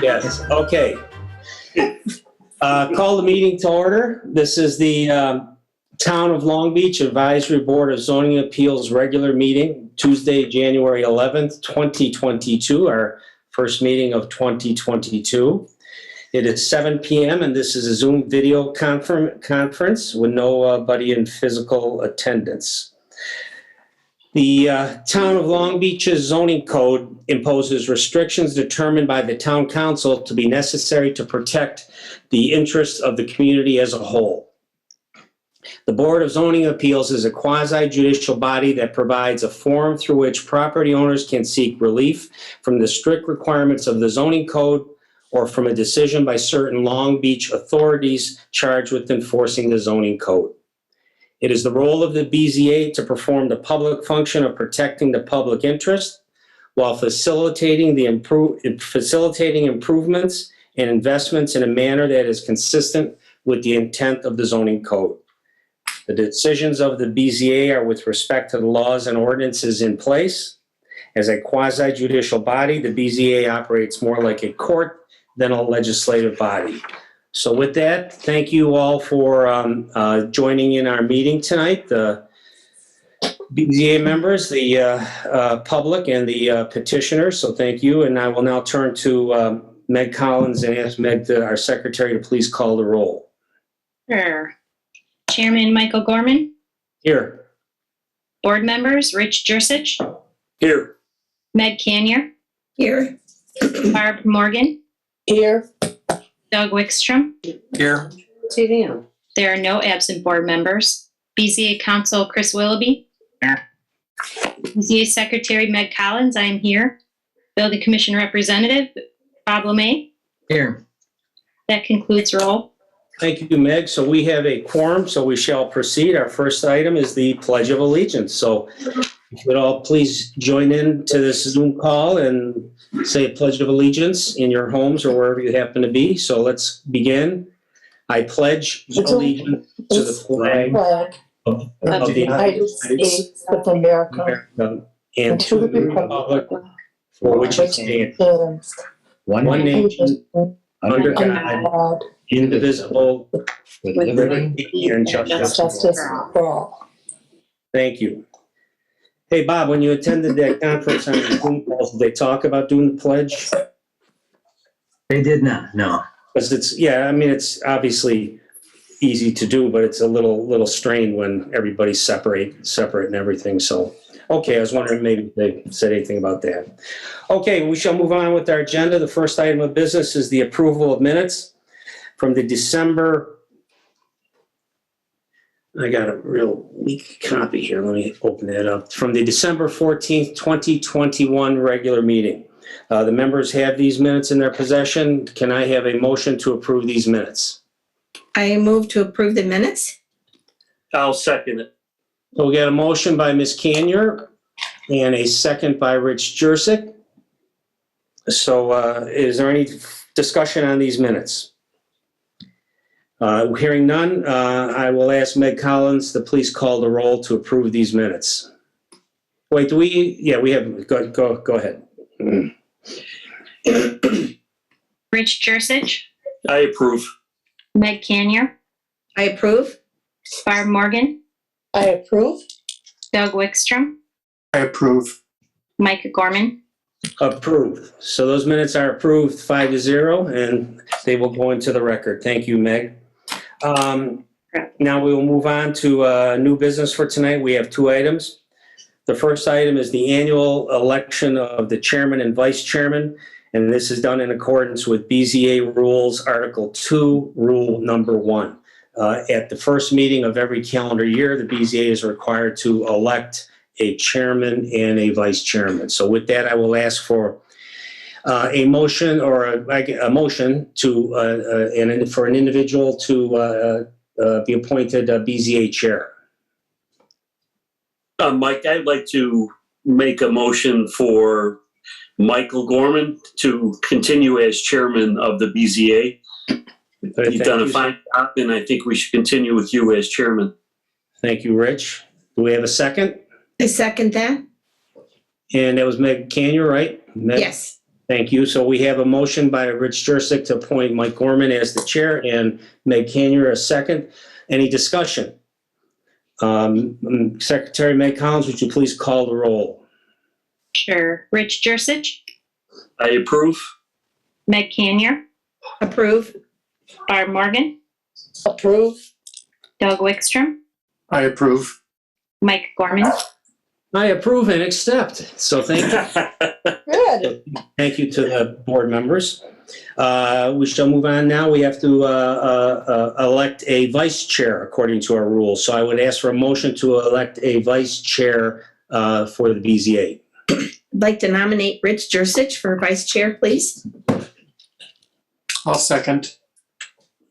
Yes, okay. Call the meeting to order. This is the Town of Long Beach Advisory Board of Zoning Appeals regular meeting, Tuesday, January 11th, 2022, our first meeting of 2022. It is 7 p.m. and this is a Zoom video conference with nobody in physical attendance. The Town of Long Beach's zoning code imposes restrictions determined by the town council to be necessary to protect the interests of the community as a whole. The Board of Zoning Appeals is a quasi-judicial body that provides a forum through which property owners can seek relief from the strict requirements of the zoning code or from a decision by certain Long Beach authorities charged with enforcing the zoning code. It is the role of the BZA to perform the public function of protecting the public interest while facilitating improvements and investments in a manner that is consistent with the intent of the zoning code. The decisions of the BZA are with respect to the laws and ordinances in place. As a quasi-judicial body, the BZA operates more like a court than a legislative body. So with that, thank you all for joining in our meeting tonight, the BZA members, the public, and the petitioners. So thank you. And I will now turn to Meg Collins and ask Meg, our secretary, to please call the roll. Sure. Chairman Michael Gorman. Here. Board members Rich Jursich. Here. Meg Canier. Here. Barb Morgan. Here. Doug Wickstrom. Here. There are no absent board members. BZA Counsel Chris Willoughby. Here. BZA Secretary Meg Collins, I am here. Building Commission Representative Bob LeMay. Here. That concludes roll. Thank you, Meg. So we have a quorum, so we shall proceed. Our first item is the Pledge of Allegiance. So if you would all please join in to this Zoom call and say a Pledge of Allegiance in your homes or wherever you happen to be. So let's begin. I pledge allegiance to the flag of the United States of America and to the republic for which it stands, one nation, under God, indivisible, With liberty and justice for all. Thank you. Hey, Bob, when you attended that conference on the Zoom calls, did they talk about doing the pledge? They did not, no. Because it's obviously easy to do, but it's a little strained when everybody's separate and everything. So, okay, I was wondering maybe they said anything about that. Okay, we shall move on with our agenda. The first item of business is the approval of minutes from the December. I got a real weak copy here. Let me open that up. From the December 14th, 2021 regular meeting. The members have these minutes in their possession. Can I have a motion to approve these minutes? I move to approve the minutes. I'll second it. So we got a motion by Ms. Canier and a second by Rich Jursich. So is there any discussion on these minutes? Hearing none, I will ask Meg Collins to please call the roll to approve these minutes. Wait, do we? Yeah, we have. Go ahead. Rich Jursich. I approve. Meg Canier. I approve. Barb Morgan. I approve. Doug Wickstrom. I approve. Mike Gorman. Approved. So those minutes are approved 5-0, and they will go into the record. Thank you, Meg. Now we will move on to new business for tonight. We have two items. The first item is the annual election of the chairman and vice chairman, and this is done in accordance with BZA Rules Article 2, Rule Number 1. At the first meeting of every calendar year, the BZA is required to elect a chairman and a vice chairman. So with that, I will ask for a motion or a motion to for an individual to be appointed BZA chair. Mike, I'd like to make a motion for Michael Gorman to continue as chairman of the BZA. You've done a fine job, and I think we should continue with you as chairman. Thank you, Rich. Do we have a second? I second that. And that was Meg Canier, right? Meg? Yes. Thank you. So we have a motion by Rich Jurczyk to appoint Mike Gorman as the chair and Meg Canier as second. Any discussion? Secretary Meg Collins, would you please call the roll? Sure. Rich Jurczyk, I approve. Meg Canier, Approve. Barb Morgan, Approve. Doug Wickstrom, I approve. Mike Gorman. I approve and accept. So thank you. Good. Thank you to the board members. We shall move on now. We have to elect a vice chair according to our rules. So I would ask for a motion to elect a vice chair for the BZA. I'd like to nominate Rich Jurczyk for vice chair, please. I'll second.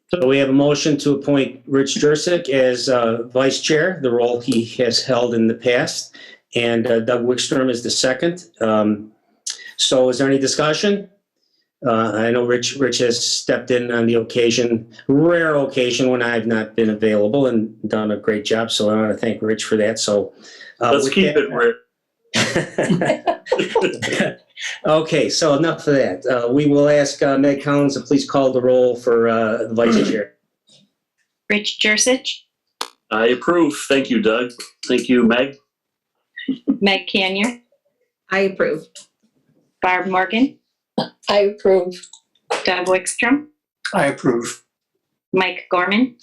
So we have a motion to appoint Rich Jurczyk as vice chair, the role he has held in the past, and Doug Wickstrom is the second. So is there any discussion? I know Rich has stepped in on the occasion, rare occasion when I've not been available and done a great job. So I want to thank Rich for that. So Let's with keep that- it, Rick. Okay, so enough of that. We will ask Meg Collins to please call the roll for the vice chair. Rich Jurczyk, I approve. Thank you, Doug. Thank you, Meg. Meg Canier, I approve. Barb Morgan, I approve. Doug Wickstrom, I approve. Mike Gorman.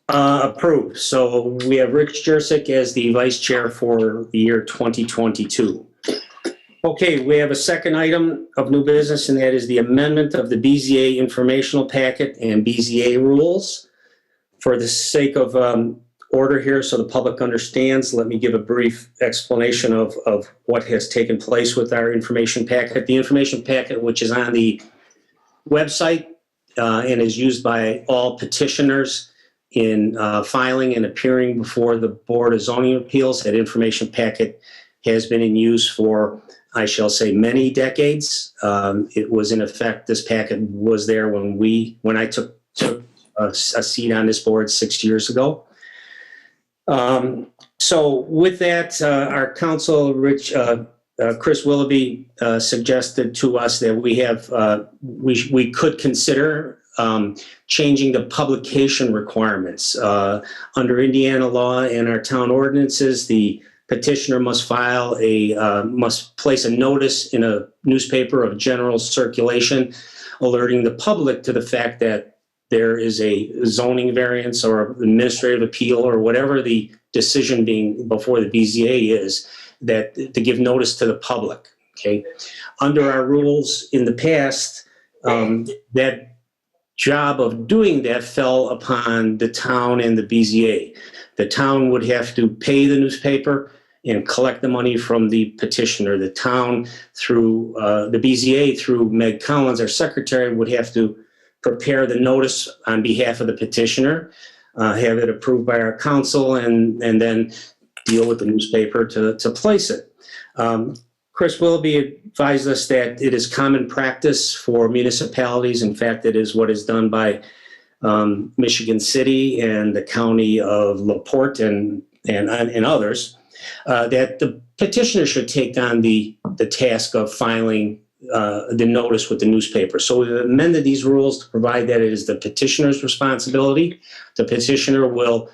Approved. So we have Rich Jurczyk as the vice chair for the year 2022. Okay, we have a second item of new business, and that is the amendment of the BZA informational packet and BZA rules. For the sake of order here, so the public understands, let me give a brief explanation of what has taken place with our information packet. The information packet, which is on the website and is used by all petitioners in filing and appearing before the Board of Zoning Appeals, that information packet has been in use for, I shall say, many decades. It was in effect, this packet was there when I took a seat on this board 6 years ago. So with that, our counsel, Chris Willoughby, suggested to us that we could consider changing the publication requirements. Under Indiana law and our town ordinances, the petitioner must place a notice in a newspaper of general circulation, alerting the public to the fact that there is a zoning variance or administrative appeal or whatever the decision being before the BZA is, that to give notice to the public. Okay, under our rules in the past, that job of doing that fell upon the town and the BZA. The town would have to pay the newspaper and collect the money from the petitioner. The town, through the BZA, through Meg Collins, our secretary, would have to prepare the notice on behalf of the petitioner, have it approved by our council, and then deal with the newspaper to place it. Chris Willoughby advised us that it is common practice for municipalities. In fact, it is what is done by Michigan City and the county of LaPorte and others, that the petitioner should take on the task of filing the notice with the newspaper. So we've amended these rules to provide that it is the petitioner's responsibility. The petitioner will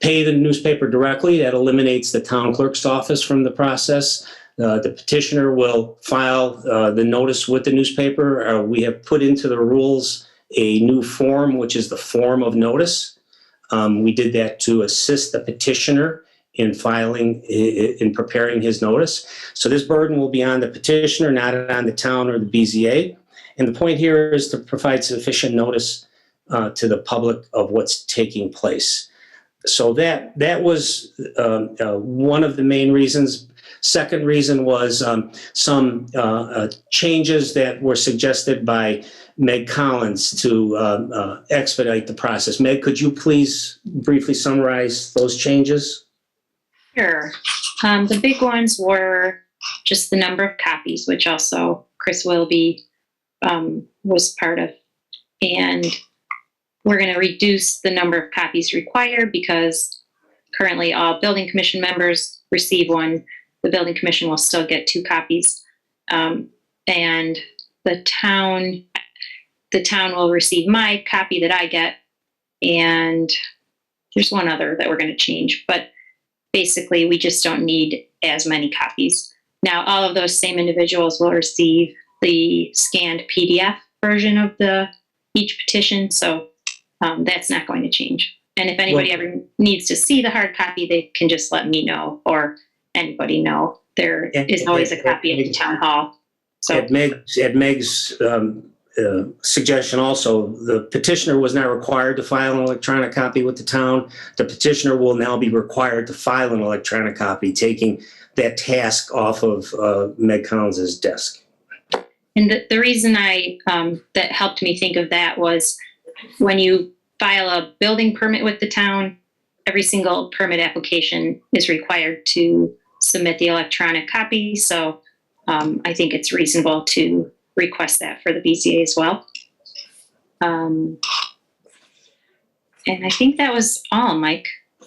pay the newspaper directly. That eliminates the town clerk's office from the process. The petitioner will file the notice with the newspaper. We have put into the rules a new form, which is the form of notice. We did that to assist the petitioner in filing, in preparing his notice. So this burden will be on the petitioner, not on the town or the BZA. And the point here is to provide sufficient notice to the public of what's taking place. So that was one of the main reasons. Second reason was some changes that were suggested by Meg Collins to expedite the process. Meg, could you please briefly summarize those changes? Sure. The big ones were just the number of copies, which also Chris Willoughby was part of. And we're going to reduce the number of copies required because currently all building commission members receive one. The building commission will still get 2 copies. And the town will receive my copy that I get, and there's one other that we're going to change, but basically we just don't need as many copies. Now, all of those same individuals will receive the scanned PDF version of each petition, so that's not going to change. And if anybody ever needs to see the hard copy, they can just let me know, or anybody know. There is always a copy at the town hall. So At Meg's suggestion also, the petitioner was not required to file an electronic copy with the town. The petitioner will now be required to file an electronic copy, taking that task off of Meg Collins's desk. And the reason that helped me think of that was when you file a building permit with the town, every single permit application is required to submit the electronic copy. So I think it's reasonable to request that for the BZA as well. And I think that was all, Mike. I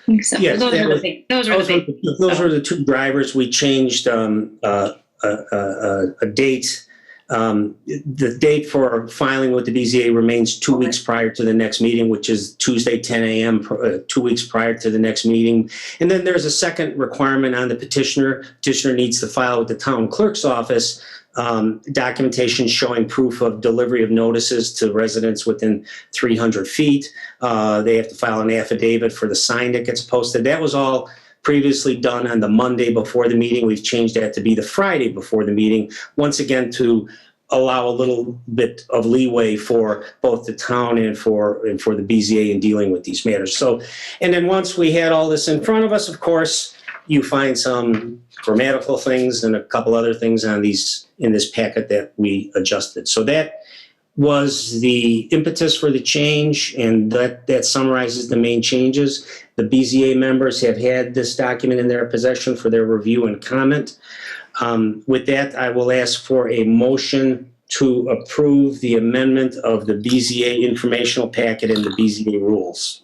think so. Yes, those were the two drivers. We changed a date. The date for filing with the BZA remains 2 weeks prior to the next meeting, which is Tuesday, 10 a.m., 2 weeks prior to the next meeting. And then there's a second requirement on the petitioner. Petitioner needs to file with the town clerk's office documentation showing proof of delivery of notices to residents within 300 feet. They have to file an affidavit for the sign that gets posted. That was all previously done on the Monday before the meeting. We've changed that to be the Friday before the meeting, once again to allow a little bit of leeway for both the town and for the BZA in dealing with these matters. So, and then once we had all this in front of us, of course, you find some grammatical things and a couple other things in this packet that we adjusted. So that was the impetus for the change, and that summarizes the main changes. The BZA members have had this document in their possession for their review and comment. With that, I will ask for a motion to approve the amendment of the BZA informational packet and the BZA rules.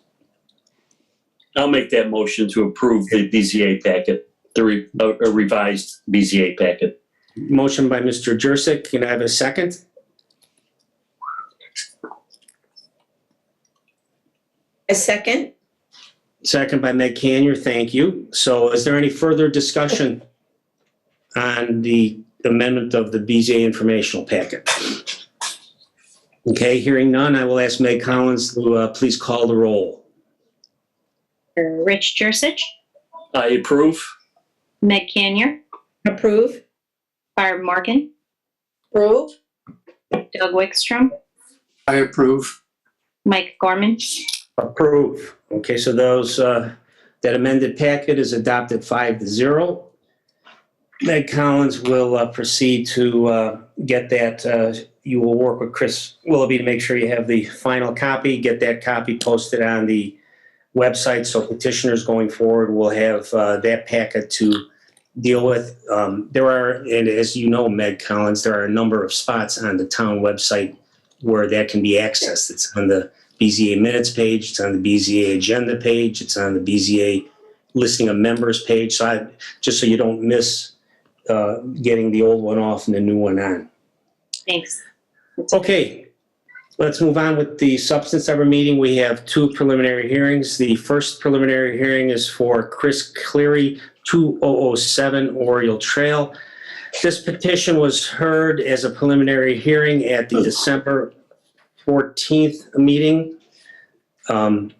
I'll make that motion to approve the BZA packet, a revised BZA packet. Motion by Mr. Jurczyk. Can I have a second? A second. Second by Meg Canier. Thank you. So is there any further discussion on the amendment of the BZA informational packet? Okay, hearing none, I will ask Meg Collins to please call the roll. Rich Jurczyk, I approve. Meg Canier, Approve. Barb Morgan, Approve. Doug Wickstrom, I approve. Mike Gorman. Approve. Okay, so that amended packet is adopted 5-0. Meg Collins will proceed to get that. You will work with Chris Willoughby to make sure you have the final copy, get that copy posted on the website, so petitioners going forward will have that packet to deal with. There are, and as you know, Meg Collins, there are a number of spots on the town website where that can be accessed. It's on the BZA minutes page, it's on the BZA agenda page, it's on the BZA listing of members page. So just so you don't miss getting the old one off and the new one on. Thanks. Okay, let's move on with the substance of our meeting. We have two preliminary hearings. The first preliminary hearing is for Chris Cleary, 2007 Oriole Trail. This petition was heard as a preliminary hearing at the December 14th meeting, and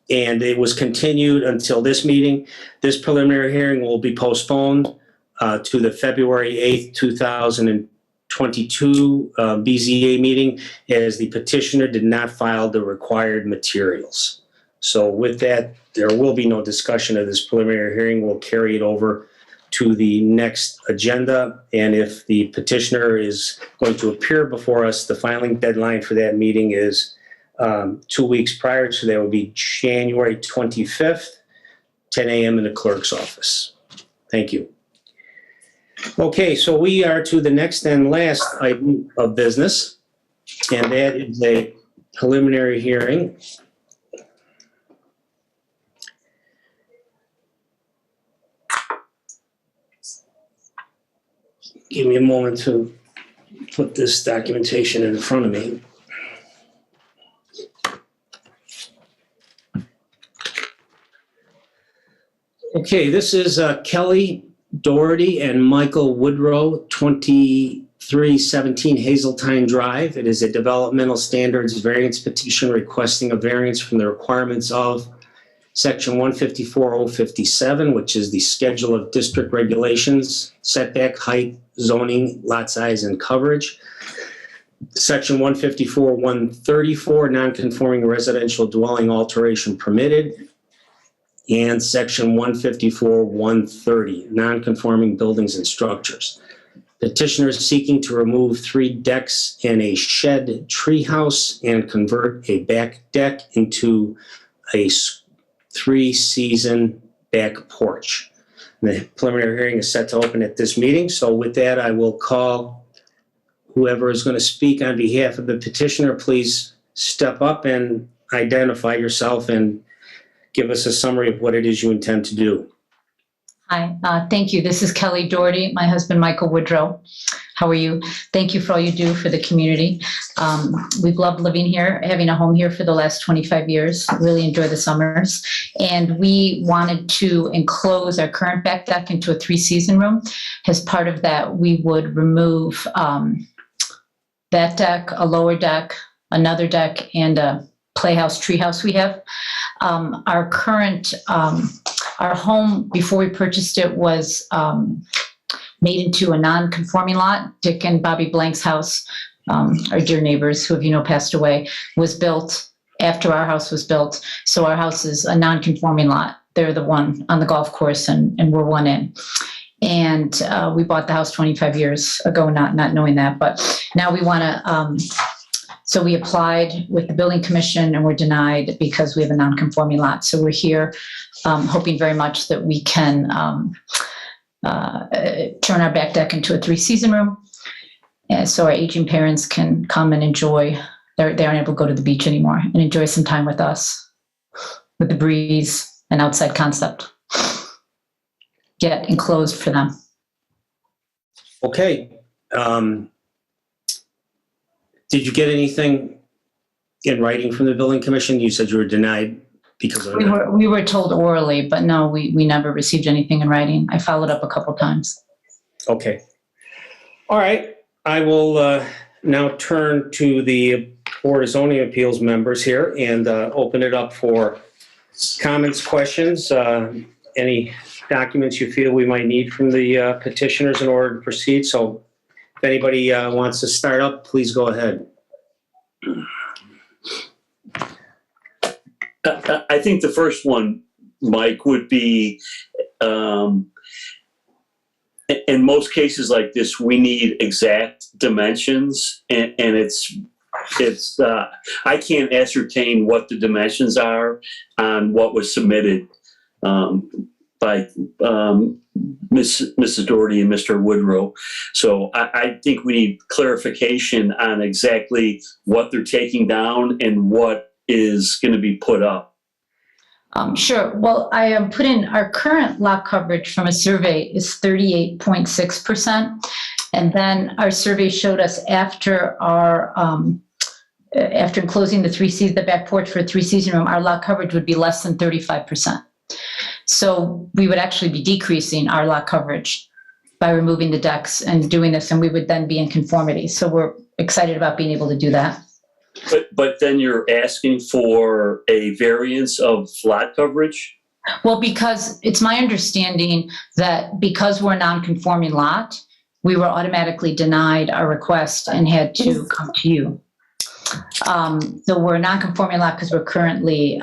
it was continued until this meeting. This preliminary hearing will be postponed to the February 8th, 2022 BZA meeting, as the petitioner did not file the required materials. So with that, there will be no discussion of this preliminary hearing. We'll carry it over to the next agenda. And if the petitioner is going to appear before us, the filing deadline for that meeting is 2 weeks prior. So that will be January 25th, 10 a.m. in the clerk's office. Thank you. Okay, so we are to the next and last item of business, and that is a preliminary hearing. Give me a moment to put this documentation in front of me. Okay, this is Kelly Doherty and Michael Woodrow, 2317 Hazeltine Drive. It is a developmental standards variance petition requesting a variance from the requirements of Section 154.057, which is the schedule of district regulations, setback, height, zoning, lot size, and coverage. Section 154.134, non-conforming residential dwelling alteration permitted. And Section 154.130, non-conforming buildings and structures. Petitioner is seeking to remove 3 decks and a shed treehouse and convert a back deck into a 3-season back porch. The preliminary hearing is set to open at this meeting. So with that, I will call whoever is going to speak on behalf of the petitioner. Please step up and identify yourself and give us a summary of what it is you intend to do. Hi, thank you. This is Kelly Doherty, my husband, Michael Woodrow. How are you? Thank you for all you do for the community. We've loved living here, having a home here for the last 25 years. Really enjoy the summers. And we wanted to enclose our current back deck into a 3-season room. As part of that, we would remove that deck, a lower deck, another deck, and a playhouse, treehouse we have. Our current, our home before we purchased it was made into a non-conforming lot. Dick and Bobby Blank's house, our dear neighbors who have, passed away, was built after our house was built. So our house is a non-conforming lot. They're the one on the golf course and we're one in. And we bought the house 25 years ago, not knowing that, but now we want to, so we applied with the building commission and were denied because we have a non-conforming lot. So we're here hoping very much that we can turn our back deck into a 3-season room. So our aging parents can come and enjoy, they aren't able to go to the beach anymore, and enjoy some time with us, with the breeze and outside concept. Get enclosed for them. Okay. Did you get anything in writing from the building commission? You said you were denied because of that. We were told orally, but no, we never received anything in writing. I followed up a couple times. Okay. All right. I will now turn to the Board of Zoning Appeals members here and open it up for comments, questions, any documents you feel we might need from the petitioners in order to proceed. So if anybody wants to start up, please go ahead. I think the first one, Mike, would be, in most cases like this, we need exact dimensions, and it's I can't ascertain what the dimensions are on what was submitted by Mrs. Doherty and Mr. Woodrow. So I think we need clarification on exactly what they're taking down and what is going to be put up. Sure. Well, I put in our current lot coverage from a survey is 38.6%. And then our survey showed us after our, after enclosing the back porch for a 3-season room, our lot coverage would be less than 35%. So we would actually be decreasing our lot coverage by removing the decks and doing this, and we would then be in conformity. So we're excited about being able to do that. But then you're asking for a variance of lot coverage? Well, because it's my understanding that because we're a non-conforming lot, we were automatically denied our request and had to come to you. So we're a non-conforming lot because we're currently,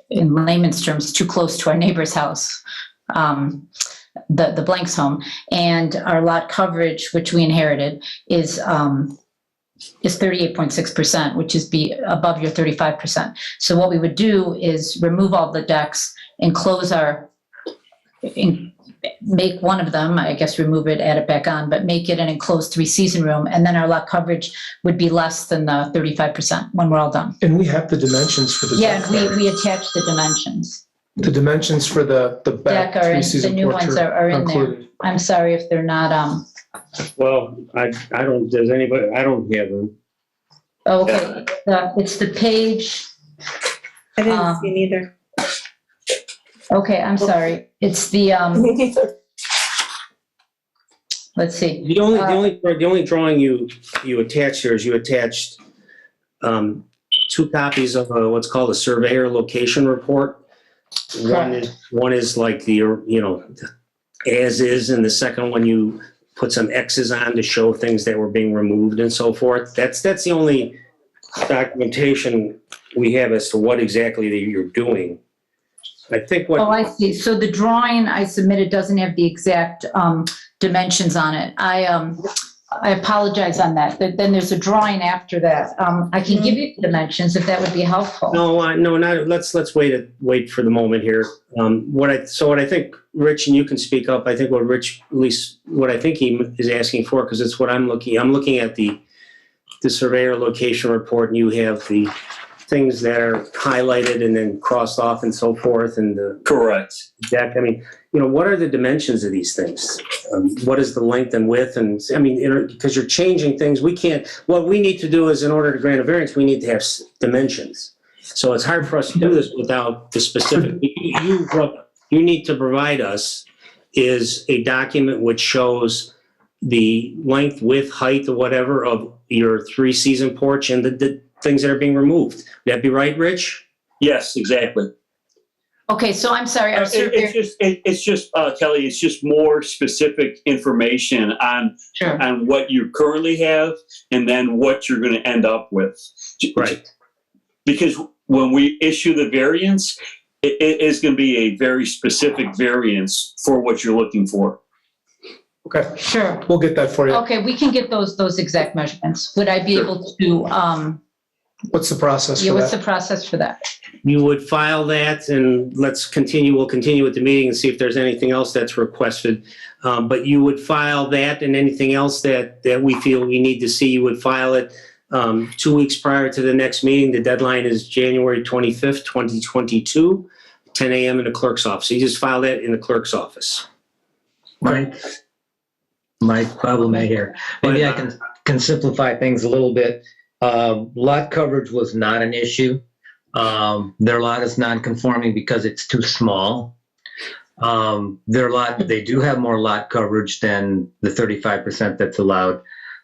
in layman's terms, too close to our neighbor's house, the Blanks home. And our lot coverage, which we inherited, is 38.6%, which is above your 35%. So what we would do is remove all the decks, make one of them, I guess remove it, add it back on, but make it an enclosed 3-season room. And then our lot coverage would be less than the 35% when we're all done. And we have the dimensions for the Yeah, deck. we attach the dimensions. The dimensions for the back Deck are in, the three-season new porch ones are in there. included. I'm sorry if they're not, Well, I don't, does anybody, I don't have them. Okay, it's the page, I didn't see it either. okay, I'm sorry. It's the, let's see. The only drawing you attached here is you attached 2 copies of what's called a surveyor location report. One is like the, as is, and the second one you put some X's on to show things that were being removed and so forth. That's the only documentation we have as to what exactly that you're doing. I think what. Oh, I see. So the drawing I submitted doesn't have the exact dimensions on it. I apologize on that. Then there's a drawing after that. I can give you the dimensions if that would be helpful. No, not, let's wait for the moment here. What I think, Rich, and you can speak up, I think what Rich, at least what I think he is asking for, because it's what I'm looking at the surveyor location report, and you have the things that are highlighted and then crossed off and so forth, and the Correct. deck. I mean, what are the dimensions of these things? What is the length and width? And I mean, because you're changing things, what we need to do is, in order to grant a variance, we need to have dimensions. So it's hard for us to do this without the specific. What you need to provide us is a document which shows the length, width, height, or whatever of your 3-season porch and the things that are being removed. Would that be right, Rich? Yes, exactly. Okay, so I'm sorry. Our surveyor, It's just Kelly, it's just more specific information sure. on what you currently have and then what you're going to end up with. Right. Because when we issue the variance, it is going to be a very specific variance for what you're looking for. Okay, Sure. we'll get that for you. Okay, we can get those exact measurements. Would I be Sure. able to, What's the process yeah, for what's the that? process for that? You would file that, and we'll continue with the meeting and see if there's anything else that's requested. But you would file that, and anything else that we feel we need to see, you would file it 2 weeks prior to the next meeting. The deadline is January 25th, 2022, 10 a.m. in the clerk's office. You just file that in the clerk's office. Mike, Bob Lemay here. Maybe I can simplify things a little bit. Lot coverage was not an issue. Their lot is non-conforming because it's too small. They do have more lot coverage than the 35% that's allowed,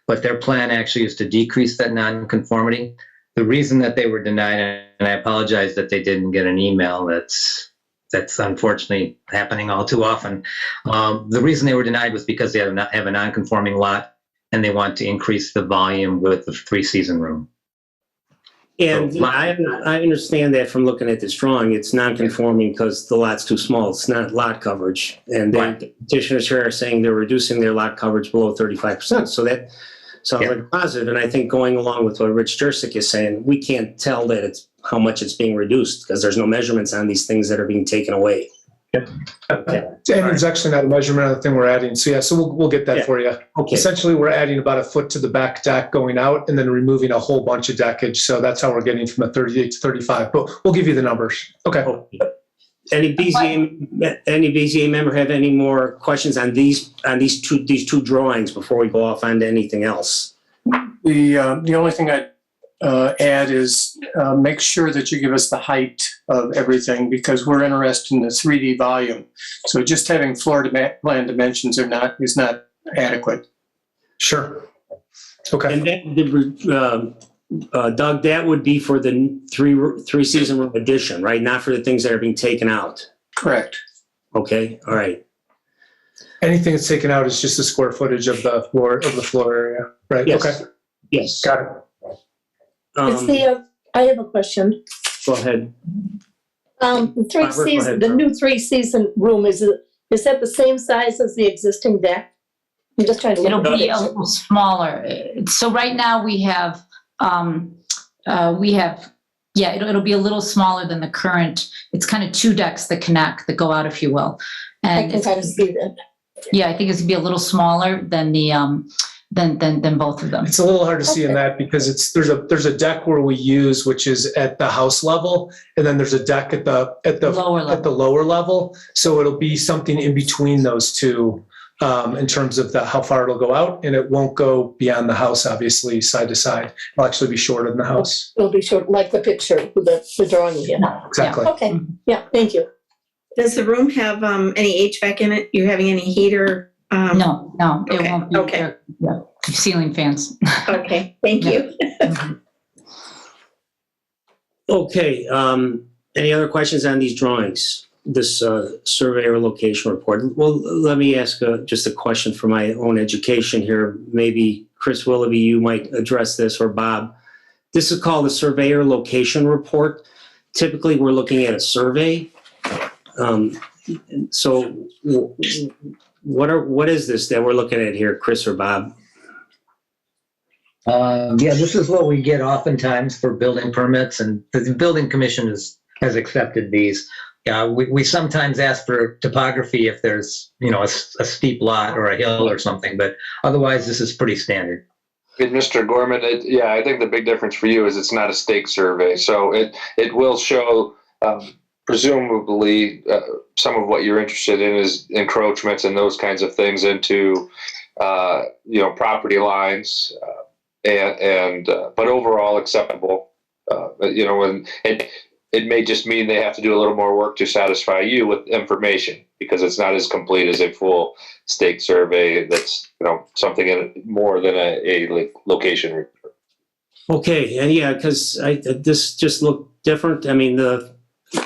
but their plan actually is to decrease that non-conformity. The reason that they were denied, and I apologize that they didn't get an email, that's unfortunately happening all too often. The reason they were denied was because they have a non-conforming lot and they want to increase the volume with the 3-season room. And I understand that from looking at this drawing, it's non-conforming because the lot's too small. It's not lot coverage. And then the petitioners here are saying they're reducing their lot coverage below 35%. So that sounds like a positive. And I think going along with what Rich Jurczyk is saying, we can't tell that it's how much it's being reduced because there's no measurements on these things that are being taken away. Okay. And there's actually not a measurement on the thing we're adding. So we'll get that for you. Okay. Essentially, we're adding about a foot to the back deck going out and then removing a whole bunch of deckage. So that's how we're getting from a 38 to 35. But we'll give you the numbers. Okay. Any BZA member have any more questions on these two drawings before we go off onto anything else? The only thing I'd add is make sure that you give us the height of everything because we're interested in the 3D volume. So just having floor plan dimensions is not adequate. Sure. Okay. And that, Doug, that would be for the three-season room addition, right? Not for the things that are being taken out. Correct. Okay. All right. Anything that's taken out is just the square footage of the floor area, right? Yes. Okay. Yes. Got it. I have a question. Go ahead. The new 3-season room, is that the same size as the existing deck? I'm just trying to It'll look at be it. a little smaller. So right now we have, it'll be a little smaller than the current. It's kind of 2 decks that connect, that go out, if you will. I And can kind of see that. yeah, I think it's gonna be a little smaller than the, than both of them. It's a little hard to see in that because there's a deck where we use, which is at the house level, and then there's a deck at the Lower level. lower level. So it'll be something in between those two in terms of how far it'll go out, and it won't go beyond the house, obviously, side to side. It'll actually be shorter than the house. It'll be short, like the picture, the drawing here. Exactly. Okay, yeah, thank you. Does the room have any HVAC in it? You having any heater? No, it Okay, won't be. okay. Yeah, ceiling fans. Okay, thank you. Okay, any other questions on these drawings? This surveyor location report? Well, let me ask just a question for my own education here. Maybe Chris Willoughby, you might address this, or Bob. This is called the surveyor location report. Typically, we're looking at a survey. So what is this that we're looking at here, Chris or Bob? Yeah, this is what we get oftentimes for building permits, and the building commission has accepted these. We sometimes ask for topography if there's, a steep lot or a hill or something, but otherwise this is pretty standard. Mr. Gorman, I think the big difference for you is it's not a stake survey, so it will show presumably some of what you're interested in is encroachments and those kinds of things into property lines. But overall acceptable, and it may just mean they have to do a little more work to satisfy you with information because it's not as complete as a full stake survey. That's, something in more than a location report. Okay, and yeah, because this just looked different. I mean, the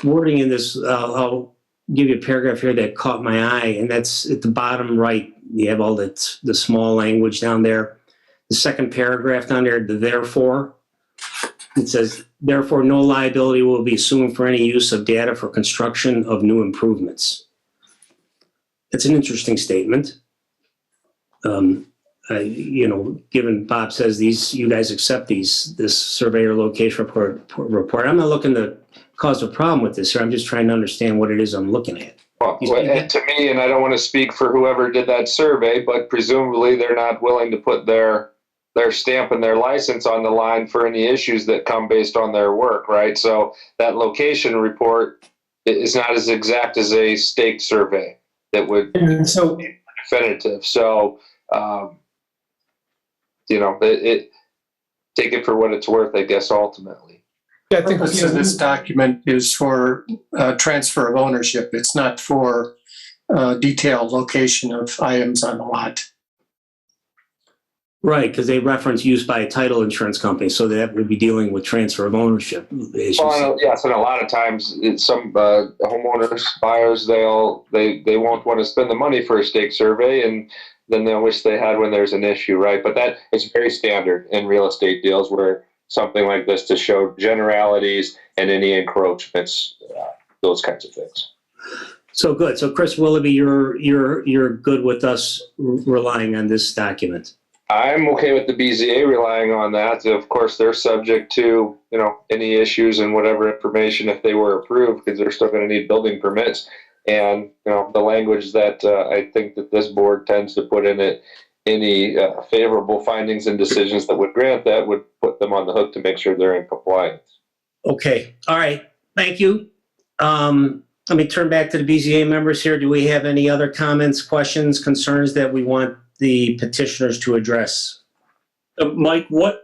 wording in this, I'll give you a paragraph here that caught my eye, and that's at the bottom right. You have all the small language down there. The second paragraph down there, the therefore, it says, therefore, no liability will be assumed for any use of data for construction of new improvements. It's an interesting statement. Given Bob says you guys accept this surveyor location report. I'm not looking to cause a problem with this, sir. I'm just trying to understand what it is I'm looking at. Well, and to me, and I don't want to speak for whoever did that survey, but presumably they're not willing to put their stamp and their license on the line for any issues that come based on their work, right? So that location report is not as exact as a stake survey that would be definitive. So, take it for what it's worth, I guess, ultimately. Yeah, I think this document is for transfer of ownership. It's not for detailed location of items on the lot. Right, because they reference use by a title insurance company, so that would be dealing with transfer of ownership issues. Well, yes, and a lot of times some homeowners, buyers, they won't want to spend the money for a stake survey, and then they'll wish they had when there's an issue, right? But that is very standard in real estate deals, where something like this to show generalities and any encroachments, those kinds of things. So good. So Chris Willoughby, you're good with us relying on this document. I'm okay with the BZA relying on that. Of course, they're subject to, any issues and whatever information if they were approved, because they're still going to need building permits. And, the language that I think that this board tends to put in it, any favorable findings and decisions that would grant that would put them on the hook to make sure they're in compliance. Okay. All right. Thank you. Let me turn back to the BZA members here. Do we have any other comments, questions, concerns that we want the petitioners to address? Mike, what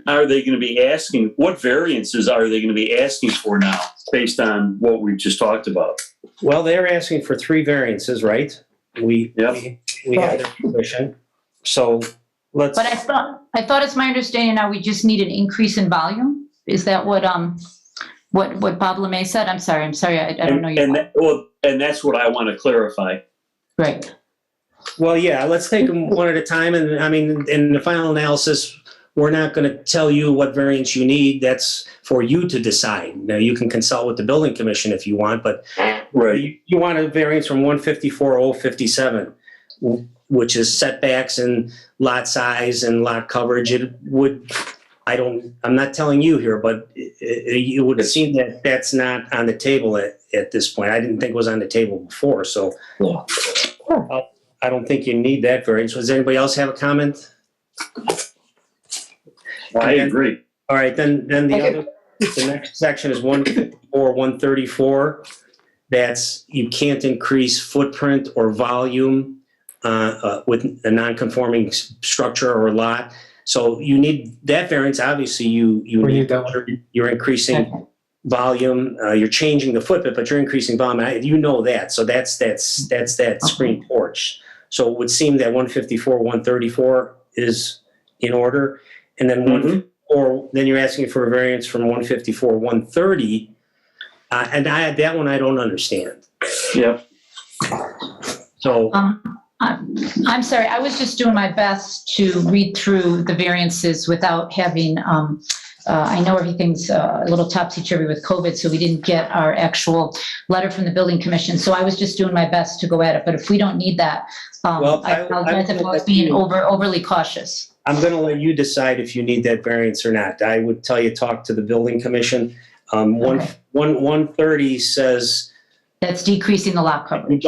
are they going to be asking? What variances are they going to be asking for now, based on what we've just talked about? Well, they're asking for 3 variances, right? We have their permission. So let's. But I thought it's my understanding now we just need an increase in volume. Is that what Bob LeMay said? I'm sorry. I don't know you. And that's what I want to clarify. Right. Well, yeah, let's take them one at a time. And I mean, in the final analysis, we're not going to tell you what variance you need. That's for you to decide. Now, you can consult with the building commission if you want, but right. You want a variance from 154-057, which is setbacks and lot size and lot coverage. It would, I'm not telling you here, but it would seem that that's not on the table at this point. I didn't think it was on the table before, so. Yeah. I don't think you need that variance. Does anybody else have a comment? I agree. All right, then the next section is 134. That's, you can't increase footprint or volume with a non-conforming structure or lot. So you need that variance. Obviously, you We need that one. you're increasing volume. You're changing the footprint, but you're increasing volume. You know that. So that's that screen porch. So it would seem that 154, 134 is in order, and then then you're asking for a variance from 154, 130, and that one I don't understand. Yep. So. I'm sorry, I was just doing my best to read through the variances without having, I know everything's a little topsy-turvy with COVID, so we didn't get our actual letter from the building commission. So I was just doing my best to go at it, but if we don't need that, I apologize if I was being overly cautious. I'm going to let you decide if you need that variance or not. I would tell you, talk to the building commission. 130 says That's decreasing the lot coverage.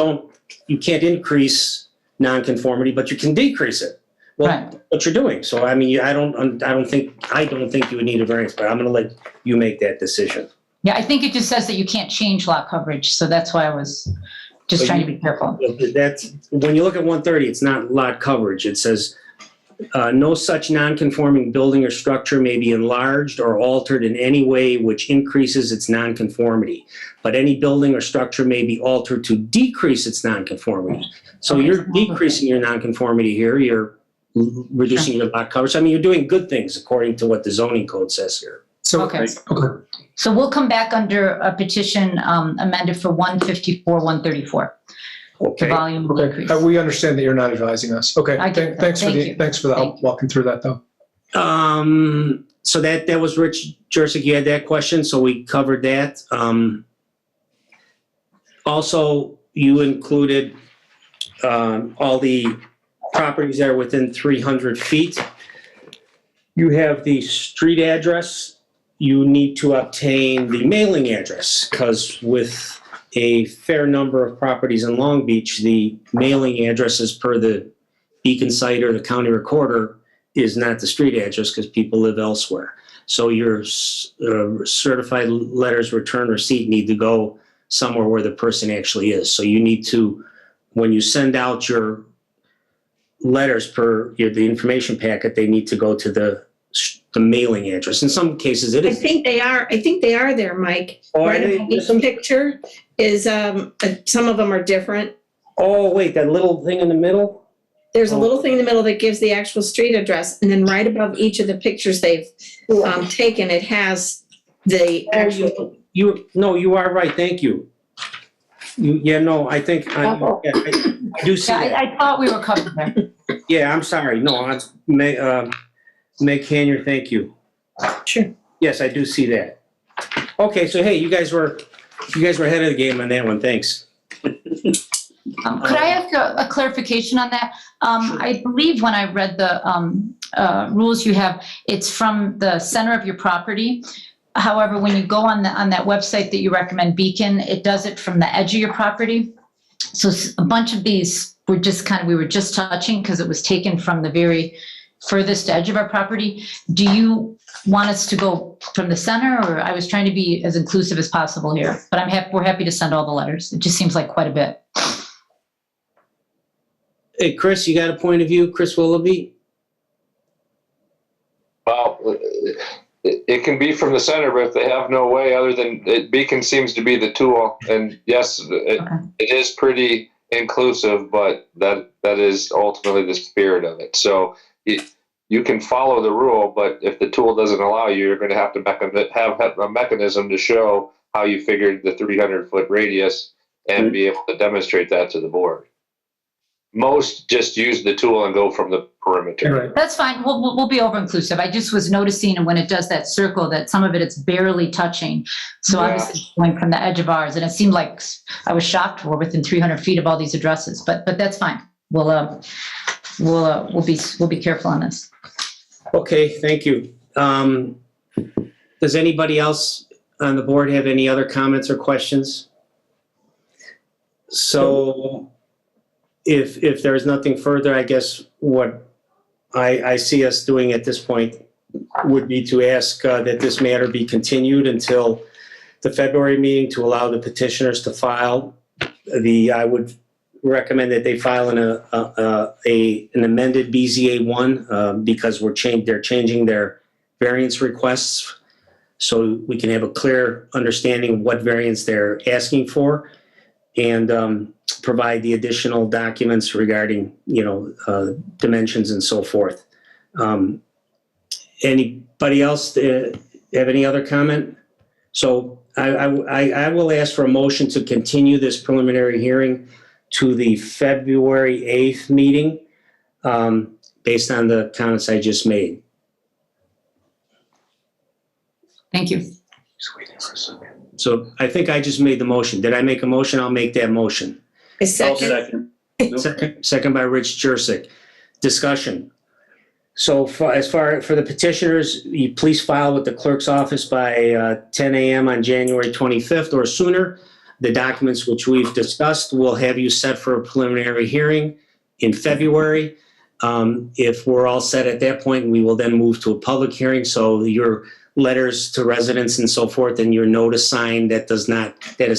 you can't increase nonconformity, but you can decrease it. Well, Right. what you're doing. So I mean, I don't think you would need a variance, but I'm going to let you make that decision. Yeah, I think it just says that you can't change lot coverage, so that's why I was just trying to be careful. That's when you look at 130, it's not lot coverage. It says no such nonconforming building or structure may be enlarged or altered in any way which increases its nonconformity. But any building or structure may be altered to decrease its nonconformity. So you're decreasing your nonconformity here. You're reducing your lot coverage. I mean, you're doing good things according to what the zoning code says here. So, Okay. So we'll come back under a petition amended for 154, 134. The Okay. volume will Okay, increase. we understand that you're not advising us. Okay, I get that. thanks for Thank you. thanks for the help walking through that though. So that was Rich Jurczyk. You had that question, so we covered that. Also, you included all the properties that are within 300 feet. You have the street address. You need to obtain the mailing address, because with a fair number of properties in Long Beach, the mailing addresses per the Beacon site or the county recorder is not the street address because people live elsewhere. So your certified letters return receipt need to go somewhere where the person actually is. So you need to, when you send out your letters the information packet, they need to go to the mailing address. In some cases, it I is. think they are there, Mike. Oh, are Right they? above each picture is, some of them are different. Oh, wait, that little thing in the middle? There's a little thing in the middle that gives the actual street address, and then right above each of the pictures they've taken, it has the actual. You are right. Thank you. I think I do see Yeah, that. I thought we were covered there. Yeah, I'm sorry. No, it's Meg Hanier, thank you. Sure. Yes, I do see that. Okay, so hey, you guys were ahead of the game on that one. Thanks. Could I ask a clarification on that? I believe when I read the rules you have, it's from the center of your property. However, when you go on that website that you recommend, Beacon, it does it from the edge of your property. So a bunch of these were we were just touching because it was taken from the very furthest edge of our property. Do you want us to go from the center, or I was trying to be as inclusive as possible here, but we're happy to send all the letters. It just seems like quite a bit. Hey, Chris, you got a point of view? Chris Willoughby? Well, it can be from the center, but if they have no way other than Beacon seems to be the tool. And yes, it is pretty inclusive, but that is ultimately the spirit of it. So you can follow the rule, but if the tool doesn't allow you, you're going to have to have a mechanism to show how you figured the 300-foot radius and be able to demonstrate that to the board. Most just use the tool and go from the perimeter. Right. That's fine. We'll be over inclusive. I just was noticing when it does that circle that some of it's barely touching. So obviously it's going from the edge of ours, and it seemed like I was shocked we're within 300 feet of all these addresses. But that's fine. We'll be careful on this. Okay, thank you. Does anybody else on the board have any other comments or questions? So if there's nothing further, I guess what I see us doing at this point would be to ask that this matter be continued until the February meeting to allow the petitioners to file I would recommend that they file an amended BZA 1 because they're changing their variance requests, so we can have a clear understanding of what variance they're asking for, and provide the additional documents regarding, dimensions and so forth. Anybody else have any other comment? So I will ask for a motion to continue this preliminary hearing to the February 8th meeting, based on the comments I just made. Thank you. So I think I just made the motion. Did I make a motion? I'll make that motion. A I'll second. second. Second by Rich Jurczyk. Discussion. So as far for the petitioners, you please file with the clerk's office by 10 a.m. on January 25th or sooner. The documents which we've discussed will have you set for a preliminary hearing in February. If we're all set at that point, we will then move to a public hearing. So your letters to residents and so forth, and your notice sign that is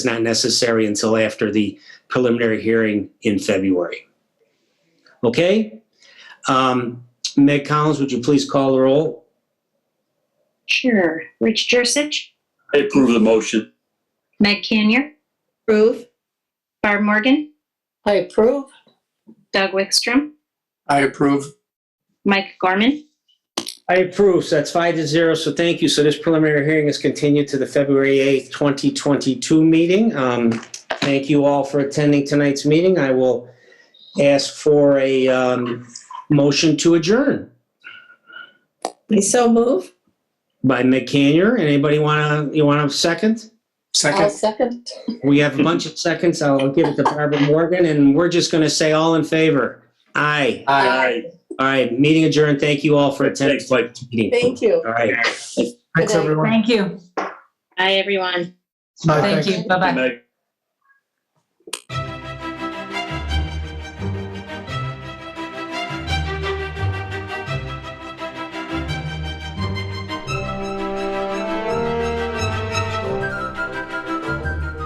not necessary until after the preliminary hearing in February. Okay? Meg Collins, would you please call the roll? Sure. Rich Jurczyk, I approve the motion. Meg Canier, Approve. Barb Morgan, I approve. Doug Wickstrom, I approve. Mike Gorman. I approve, so that's 5-0, so thank you. So this preliminary hearing is continued to the February 8th, 2022 meeting. Thank you all for attending tonight's meeting. I will ask for a motion to adjourn I so move. by Meg Canier. Anybody you want a second? I'll Second. second. We have a bunch of seconds. I'll give it to Barbara Morgan, and we're just going to say all in favor. Aye. Aye. All right, meeting adjourned. Thank you all for attending. Thanks, Mike. tonight's meeting. Thank you. All right. Thanks, everyone. Thank you. Hi, everyone. Bye, Thank thanks. you. Bye-bye. Good night.